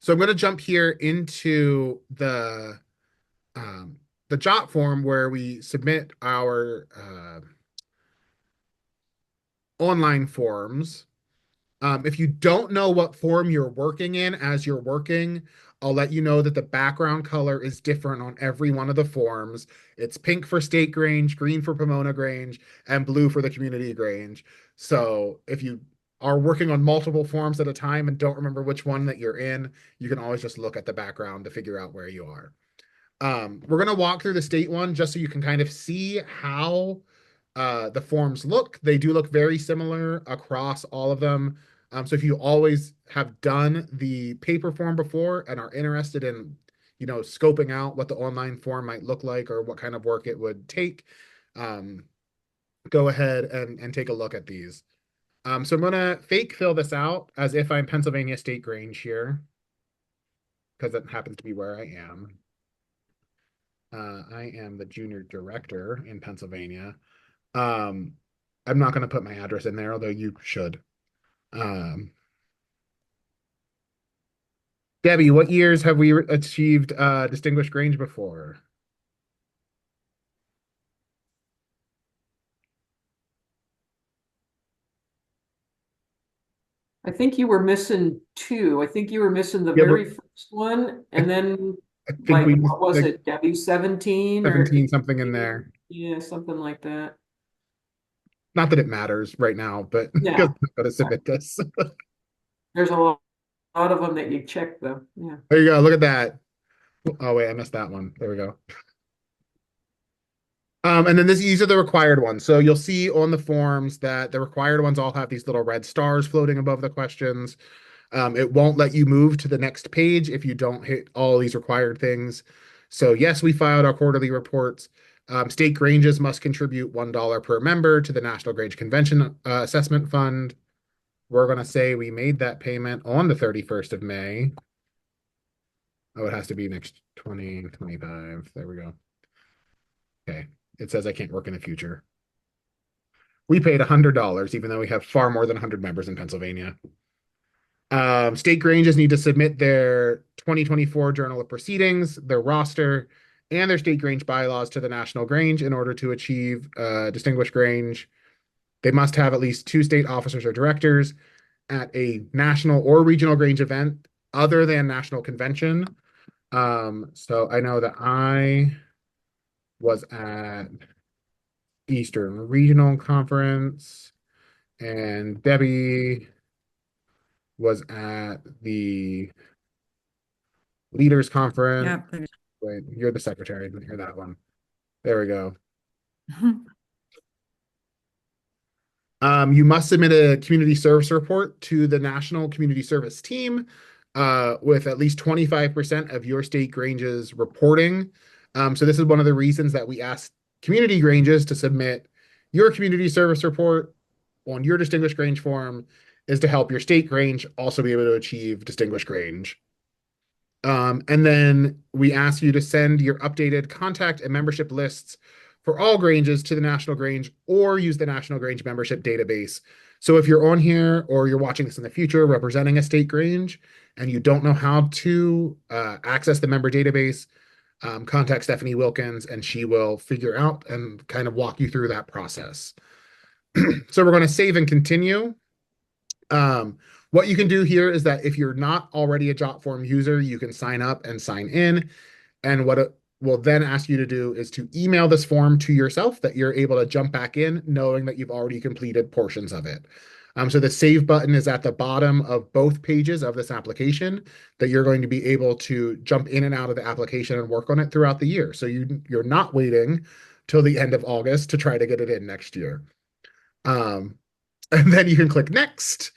So I'm going to jump here into the JOT form where we submit our online forms. If you don't know what form you're working in as you're working, I'll let you know that the background color is different on every one of the forms. It's pink for State Grange, green for Pomona Grange, and blue for the Community Grange. So if you are working on multiple forms at a time and don't remember which one that you're in, you can always just look at the background to figure out where you are. We're going to walk through the state one just so you can kind of see how the forms look. They do look very similar across all of them. So if you always have done the paper form before and are interested in, scoping out what the online form might look like or what kind of work it would take, go ahead and take a look at these. So I'm going to fake fill this out as if I'm Pennsylvania State Grange here, because that happens to be where I am. I am the junior director in Pennsylvania. I'm not going to put my address in there, although you should. Debbie, what years have we achieved Distinguished Grange before? I think you were missing two. I think you were missing the very first one, and then what was it, Debbie, 17 or 17, something in there. Yeah, something like that. Not that it matters right now, but yeah, I'm going to submit this. There's a lot of them that you check though. Yeah. There you go. Look at that. Oh wait, I missed that one. There we go. And then these are the required ones. So you'll see on the forms that the required ones all have these little red stars floating above the questions. It won't let you move to the next page if you don't hit all these required things. So yes, we filed our quarterly reports. State Granges must contribute $1 per member to the National Grange Convention Assessment Fund. We're going to say we made that payment on the 31st of May. Oh, it has to be next 2025. There we go. Okay. It says I can't work in the future. We paid $100, even though we have far more than 100 members in Pennsylvania. State Granges need to submit their 2024 Journal of Proceedings, their roster, and their state Grange bylaws to the National Grange in order to achieve Distinguished Grange. They must have at least 2 state officers or directors at a national or regional Grange event other than National Convention. So I know that I was at Eastern Regional Conference, and Debbie was at the Leaders Conference. Yeah. Wait, you're the secretary. I didn't hear that one. There we go. You must submit a community service report to the National Community Service Team with at least 25% of your state Granges reporting. So this is one of the reasons that we asked community Granges to submit your community service report on your Distinguished Grange form, is to help your state Grange also be able to achieve Distinguished Grange. And then we ask you to send your updated contact and membership lists for all Granges to the National Grange, or use the National Grange membership database. So if you're on here or you're watching this in the future representing a state Grange and you don't know how to access the member database, contact Stephanie Wilkins and she will figure out and kind of walk you through that process. So we're going to save and continue. What you can do here is that if you're not already a Jotform user, you can sign up and sign in. And what it will then ask you to do is to email this form to yourself that you're able to jump back in knowing that you've already completed portions of it. So the save button is at the bottom of both pages of this application that you're going to be able to jump in and out of the application and work on it throughout the year. So you're not waiting till the end of August to try to get it in next year. And then you can click next.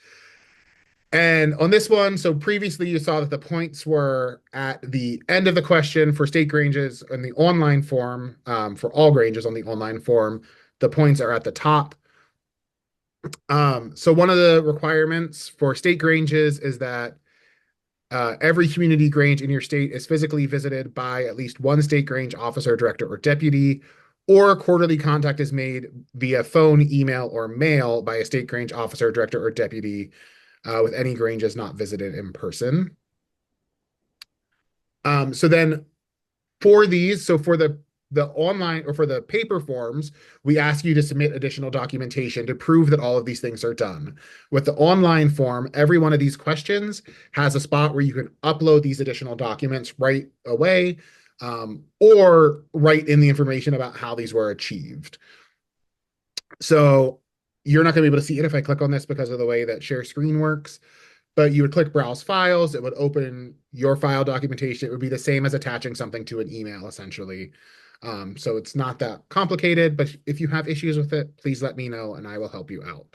And on this one, so previously you saw that the points were at the end of the question for state Granges in the online form. For all Granges on the online form, the points are at the top. So one of the requirements for state Granges is that every community Grange in your state is physically visited by at least one state Grange officer, director, or deputy, or quarterly contact is made via phone, email, or mail by a state Grange officer, director, or deputy with any Granges not visited in person. So then for these, so for the online or for the paper forms, we ask you to submit additional documentation to prove that all of these things are done. With the online form, every one of these questions has a spot where you can upload these additional documents right away, or write in the information about how these were achieved. So you're not going to be able to see it if I click on this because of the way that share screen works, but you would click browse files. It would open your file documentation. It would be the same as attaching something to an email, essentially. So it's not that complicated, but if you have issues with it, please let me know and I will help you out.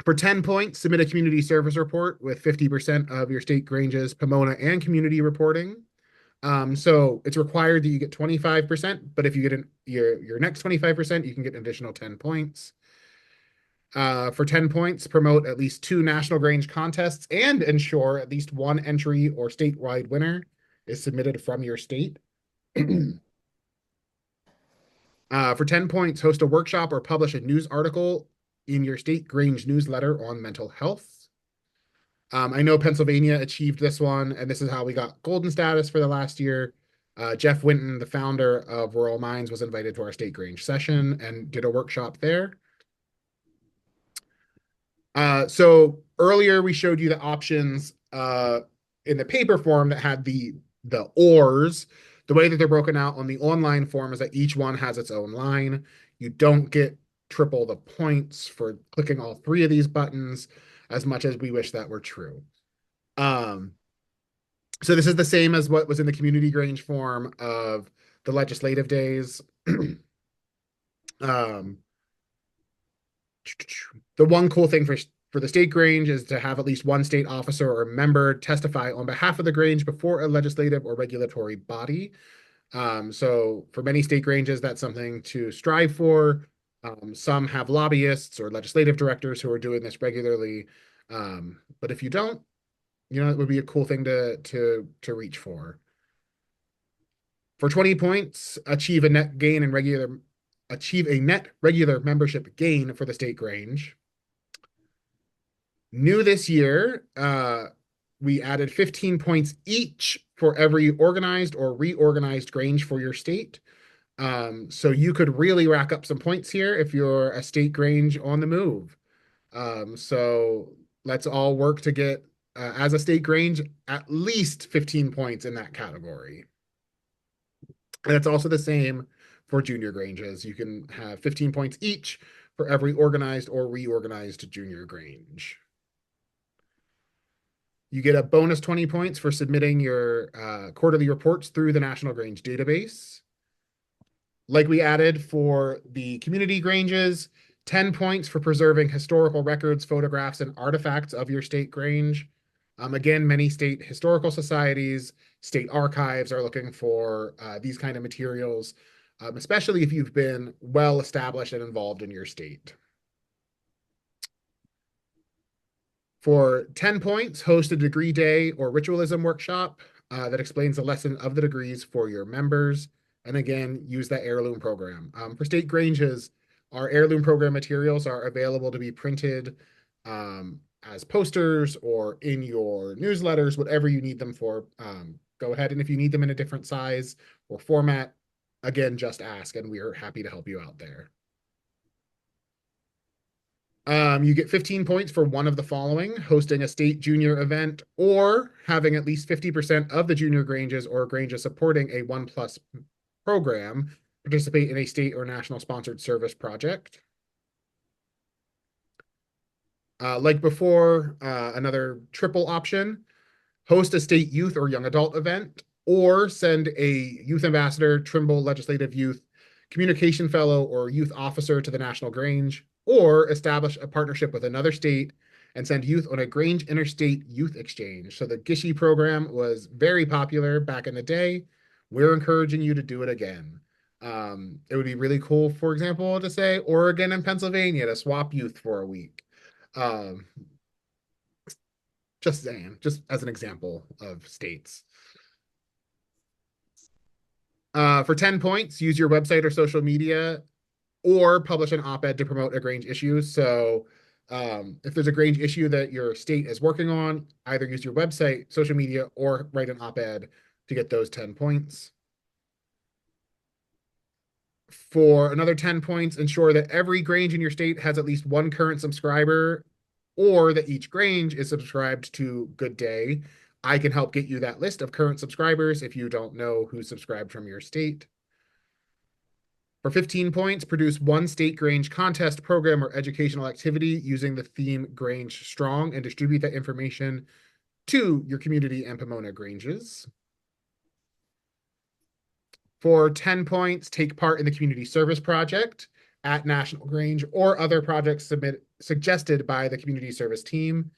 For 10 points, submit a community service report with 50% of your state Granges, Pomona, and community reporting. So it's required that you get 25%, but if you get your next 25%, you can get an additional 10 points. For 10 points, promote at least 2 National Grange contests and ensure at least 1 entry or statewide winner is submitted from your state. For 10 points, host a workshop or publish a news article in your state Grange newsletter on mental health. I know Pennsylvania achieved this one, and this is how we got golden status for the last year. Jeff Winton, the founder of Rural Minds, was invited to our state Grange session and did a workshop there. So earlier we showed you the options in the paper form that had the ors. The way that they're broken out on the online form is that each one has its own line. You don't get triple the points for clicking all 3 of these buttons, as much as we wish that were true. So this is the same as what was in the community Grange form of the legislative days. The one cool thing for for the state Grange is to have at least one state officer or member testify on behalf of the Grange before a legislative or regulatory body. So for many state Granges, that's something to strive for. Some have lobbyists or legislative directors who are doing this regularly. But if you don't, it would be a cool thing to reach for. For 20 points, achieve a net regular membership gain for the state Grange. New this year, we added 15 points each for every organized or reorganized Grange for your state. So you could really rack up some points here if you're a state Grange on the move. So let's all work to get, as a state Grange, at least 15 points in that category. And it's also the same for junior Granges. You can have 15 points each for every organized or reorganized junior Grange. You get a bonus 20 points for submitting your quarterly reports through the National Grange database. Like we added for the community Granges, 10 points for preserving historical records, photographs, and artifacts of your state Grange. Again, many state historical societies, state archives are looking for these kind of materials, especially if you've been well established and involved in your state. For 10 points, host a degree day or ritualism workshop that explains the lesson of the degrees for your members. And again, use that heirloom program. For state Granges, our heirloom program materials are available to be printed as posters or in your newsletters, whatever you need them for. Go ahead, and if you need them in a different size or format, again, just ask, and we're happy to help you out there. You get 15 points for one of the following: hosting a state junior event or having at least 50% of the junior Granges or Granges supporting a 1+ program participate in a state or national sponsored service project. Like before, another triple option: host a state youth or young adult event, or send a youth ambassador, Trimble Legislative Youth Communication Fellow, or youth officer to the National Grange, or establish a partnership with another state and send youth on a Grange Interstate Youth Exchange. So the GISHI program was very popular back in the day. We're encouraging you to do it again. It would be really cool, for example, to say Oregon and Pennsylvania to swap youth for a week. Just saying, just as an example of states. For 10 points, use your website or social media or publish an op-ed to promote a Grange issue. So if there's a Grange issue that your state is working on, either use your website, social media, or write an op-ed to get those 10 points. For another 10 points, ensure that every Grange in your state has at least one current subscriber, or that each Grange is subscribed to Good Day. I can help get you that list of current subscribers if you don't know who's subscribed from your state. For 15 points, produce one state Grange contest, program, or educational activity using the theme Grange Strong and distribute that information to your community and Pomona Granges. For 10 points, take part in the community service project at National Grange or other projects suggested by the community service team.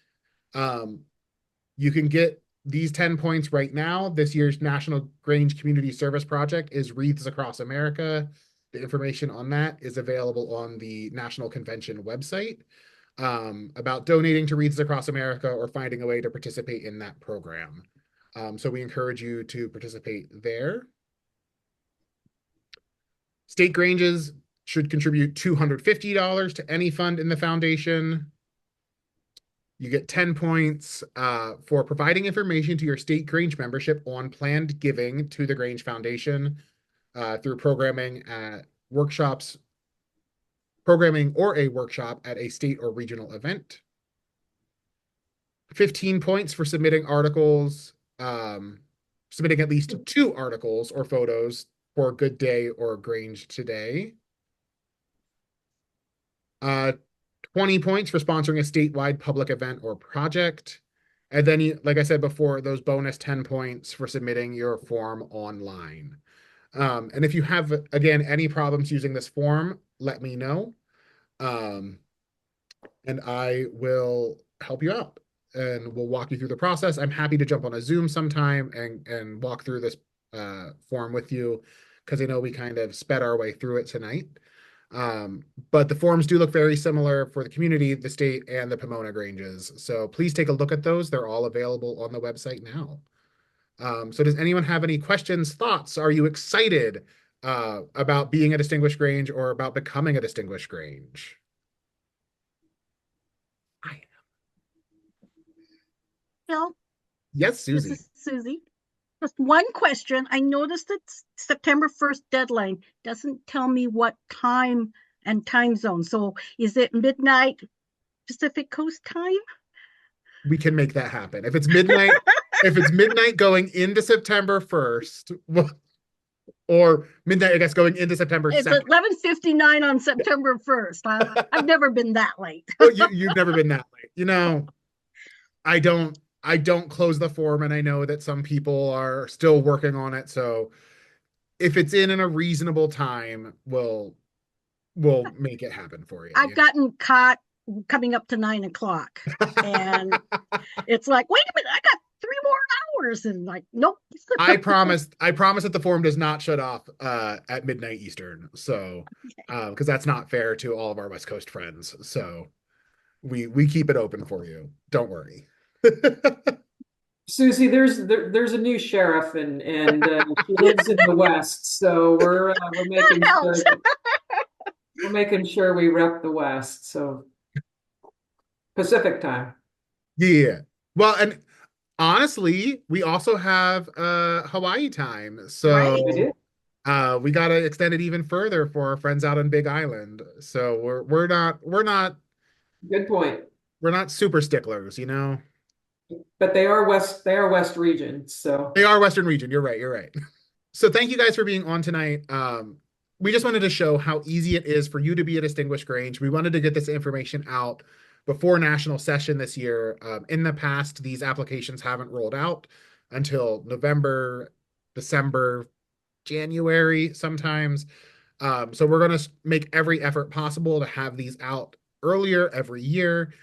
You can get these 10 points right now. This year's National Grange Community Service Project is Wreaths Across America. The information on that is available on the National Convention website about donating to Wreaths Across America or finding a way to participate in that program. So we encourage you to participate there. State Granges should contribute $250 to any fund in the foundation. You get 10 points for providing information to your state Grange membership on planned giving to the Grange Foundation through programming or a workshop at a state or regional event. 15 points for submitting articles, submitting at least 2 articles or photos for Good Day or Grange Today. 20 points for sponsoring a statewide public event or project. And then, like I said before, those bonus 10 points for submitting your form online. And if you have, again, any problems using this form, let me know. and I will help you out and we'll walk you through the process. I'm happy to jump on a Zoom sometime and walk through this form with you because I know we kind of sped our way through it tonight. But the forms do look very similar for the community, the state, and the Pomona Granges. So please take a look at those. They're all available on the website now. So does anyone have any questions, thoughts? Are you excited about being a Distinguished Grange or about becoming a Distinguished Grange? I am. Phil, Yes, this Susie. is Susie. Just one question. I noticed it's September 1st deadline. Doesn't tell me what time and time zone. So is it midnight Pacific Coast time? We can make that happen. If it's midnight, if it's midnight going into September 1st, or midnight, I guess, going into September It's 2nd. 11:59 on September 1st. I've never been that late. Oh, you've never been that late. You know, I don't close the form, and I know that some people are still working on it. So if it's in a reasonable time, we'll make it happen for you. I've gotten caught coming up to 9 o'clock, and it's like, wait a minute, I got 3 more hours, and like, nope. I promise that the form does not shut off at midnight Eastern. So because that's not fair to all of our West Coast friends. So we keep it open for you. Don't worry. Susie, there's a new sheriff, and she lives in the West, so we're making sure we rep the West. So Pacific time. Yeah. Well, and honestly, we also have Hawaii time. So we got to extend it even further for our friends out on Big Island. So we're not good point. We're not super sticklers, you know. But they are West region, so they are Western region. You're right. So thank you guys for being on tonight. We just wanted to show how easy it is for you to be a Distinguished Grange. We wanted to get this information out before national session this year. In the past, these applications haven't rolled out until November, December, January sometimes. So we're going to make every effort possible to have these out earlier every year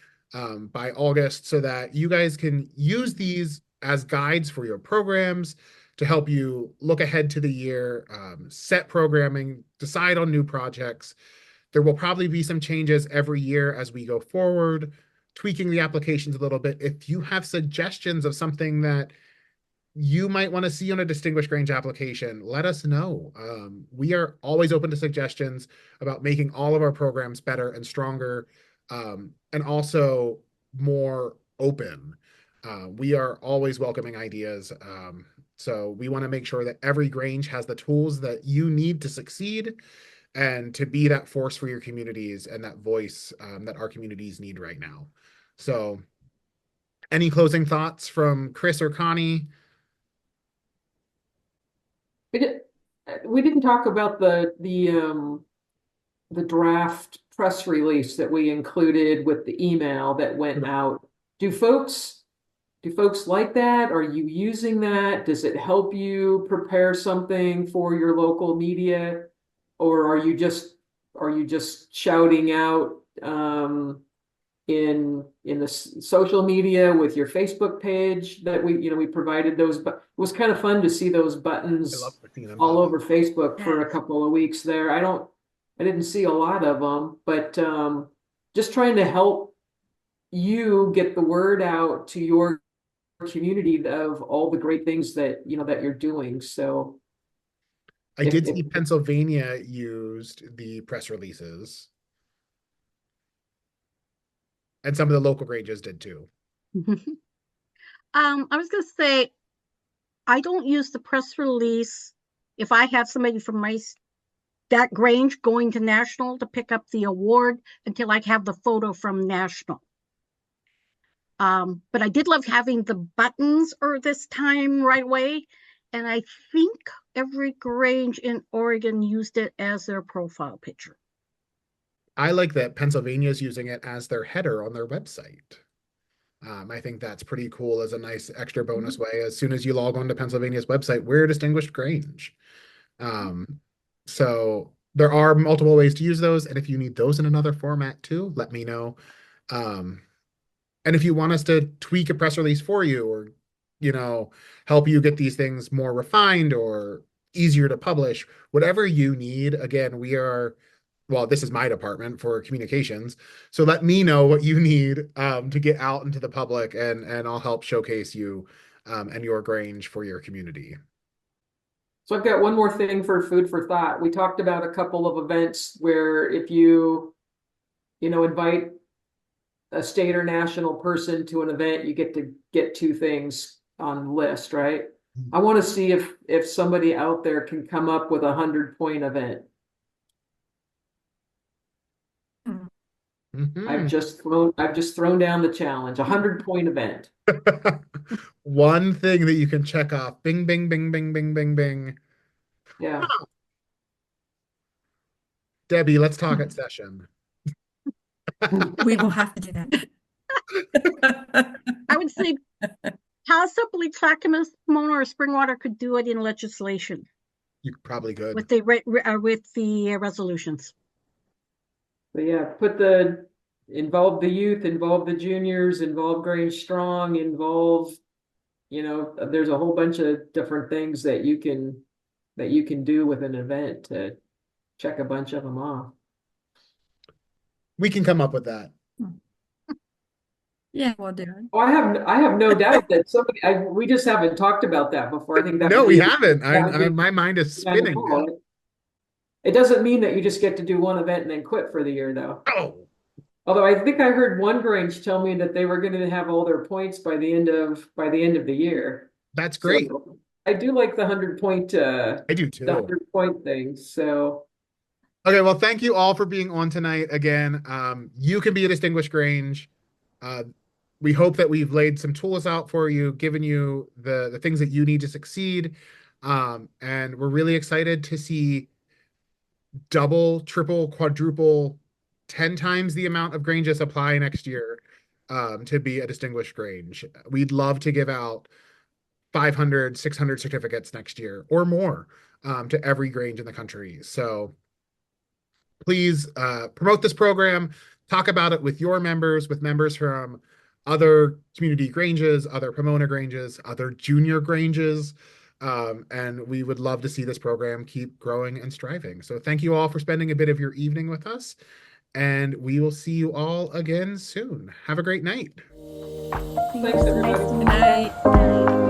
by August so that you guys can use these as guides for your programs to help you look ahead to the year, set programming, decide on new projects. There will probably be some changes every year as we go forward, tweaking the applications a little bit. If you have suggestions of something that you might want to see on a Distinguished Grange application, let us know. We are always open to suggestions about making all of our programs better and stronger, and also more open. We are always welcoming ideas. So we want to make sure that every Grange has the tools that you need to succeed and to be that force for your communities and that voice that our communities need right now. So any closing thoughts from Chris or Connie? We didn't talk about the draft press release that we included with the email that went out. Do folks like that? Are you using that? Does it help you prepare something for your local media, or are you just shouting out in the social media with your Facebook page that we provided those? But it was kind of fun to see those buttons all over Facebook for a couple of weeks there. I didn't see a lot of them, but just trying to help you get the word out to your community of all the great things that that you're doing. So I did see Pennsylvania used the press releases, and some of the local Granges did too. I was gonna say, I don't use the press release if I have somebody from that Grange going to national to pick up the award until I have the photo from national. But I did love having the buttons this time right away. And I think every Grange in Oregon used it as their profile picture. I like that Pennsylvania is using it as their header on their website. I think that's pretty cool as a nice extra bonus way. As soon as you log on to Pennsylvania's website, we're Distinguished Grange. So there are multiple ways to use those. And if you need those in another format too, let me know. And if you want us to tweak a press release for you, or, help you get these things more refined or easier to publish, whatever you need, again, well, this is my department for communications. So let me know what you need to get out into the public, and I'll help showcase you and your Grange for your community. So I've got one more thing for food for thought. We talked about a couple of events where if you invite a state or national person to an event, you get to get two things on the list, right? I want to see if somebody out there can come up with 100-point event. Mm-hmm. I've just thrown down the challenge, 100-point event. One thing that you can check off. Bing, bing, bing, bing, bing, bing, bing. Yeah. Debbie, let's talk at session. We will have to do that. I would say possibly Clackamas, Pomona, or Springwater could do it in legislation You probably could. with the resolutions. But yeah, involve the youth, involve the juniors, involve Grange Strong, there's a whole bunch of different things that you can do with an event to check a bunch of them off. We can come up with that. Yeah, we'll do it. Oh, I have no doubt that we just haven't talked about that before. I think that No, we haven't. My mind is spinning. It doesn't mean that you just get to do one event and then quit for the year, though. Oh. Although I think I heard one Grange tell me that they were going to have all their points by the end of the year. That's great. So I do like the 100-point. I do too. The 100-point thing. So. Okay, well, thank you all for being on tonight again. You can be a distinguished Grange. We hope that we've laid some tools out for you, given you the things that you need to succeed. And we're really excited to see double, triple, quadruple, 10 times the amount of Granges apply next year to be a distinguished Grange. We'd love to give out 500, 600 certificates next year or more to every Grange in the country. So please promote this program, talk about it with your members, with members from other community Granges, other Pomona Granges, other junior Granges. And we would love to see this program keep growing and striving. So thank you all for spending a bit of your evening with us, and we will see you all again soon. Have a great night. Thanks, everybody. Good night.